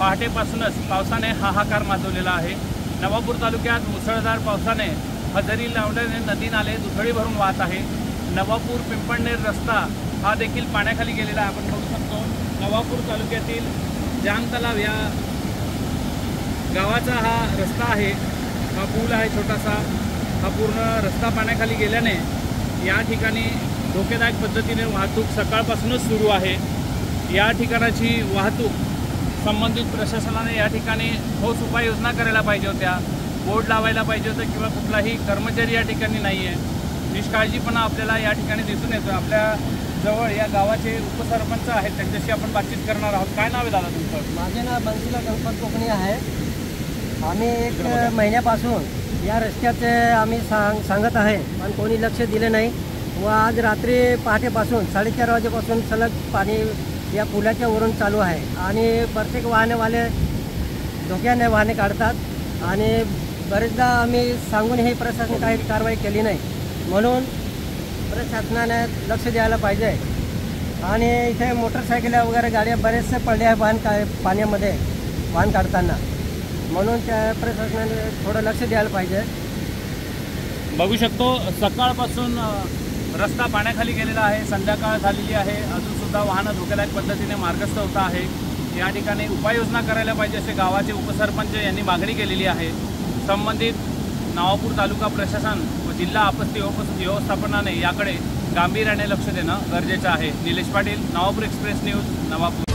पहाटेपासूनच पावसाने हाहाकार माजवलेला आहे। नवापूर तालुक्यात मुसळधार पावसाने हजेरी लावल्याने नदी नाले दुथडी भरून वाहत आहे। नवापूर पिंपळनेर रस्ता हा देखील पाण्याखाली गेलेला आहे। आपण बघू शकतो नवापूर तालुक्यातील जाम तलाव या गावाचा हा रस्ता आहे। हा पूल आहे छोटासा, हा पूर्ण रस्ता पाण्याखाली गेल्याने या ठिकाणी धोकेदायक पद्धतीने वाहतूक सकाळपासूनच सुरू आहे। या ठिकाणाची वाहतूक संबंधित प्रशासनाने या ठिकाणी ठोस उपाययोजना करायला पाहिजे होत्या, बोर्ड लावायला पाहिजे होतं किंवा कुठलाही कर्मचारी या ठिकाणी नाही आहे। निष्काळजीपणा आपल्याला या ठिकाणी दिसून येतो। आपल्या जवळ या गावाचे उपसरपंच आहेत, त्यांच्याशी आपण बातचीत करणार आहोत। काय नाव आहे दादा तुमचं? माझे नाव बंसीला गणपत कोकणी आहे। आम्ही एक महिन्यापासून या रस्त्याचे आम्ही सांगत आहे, पण कोणी लक्ष दिले नाही व आज रात्री पहाटेपासून 4:30 वाजेपासून सलग पाणी या पुलाच्या वरून चालू आहे आणि प्रत्येक वाहनवाले धोक्याने वाहने काढतात आणि बरेचदा आम्ही सांगूनही प्रशासन काही कारवाई केली नाही, म्हणून प्रशासनाने लक्ष द्यायला पाहिजे। आणि इथे मोटरसायकल्या वगैरे गाड्या बरेचसे पडले आहे पाण्यामध्ये वाहन काढताना, म्हणून त्या प्रशासनाने थोडं लक्ष द्यायला पाहिजे। बघू शकतो सकाळपासून रस्ता पाण्याखाली गेलेला आहे, संध्याकाळ झालेली आहे, अजूनसुद्धा वाहनं धोक्यादायक पद्धतीने मार्गस्थ होत आहे। या ठिकाणी उपाययोजना करायला पाहिजे असे गावाचे उपसरपंच यांनी मागणी केलेली आहे। संबंधित नवापूर तालुका प्रशासन व जिल्हा आपत्ती व्यवस्थापनाने याकडे गांभीर्याने लक्ष देणं गरजेचं आहे। Nilesh Patil, Navapur express news, Navapur.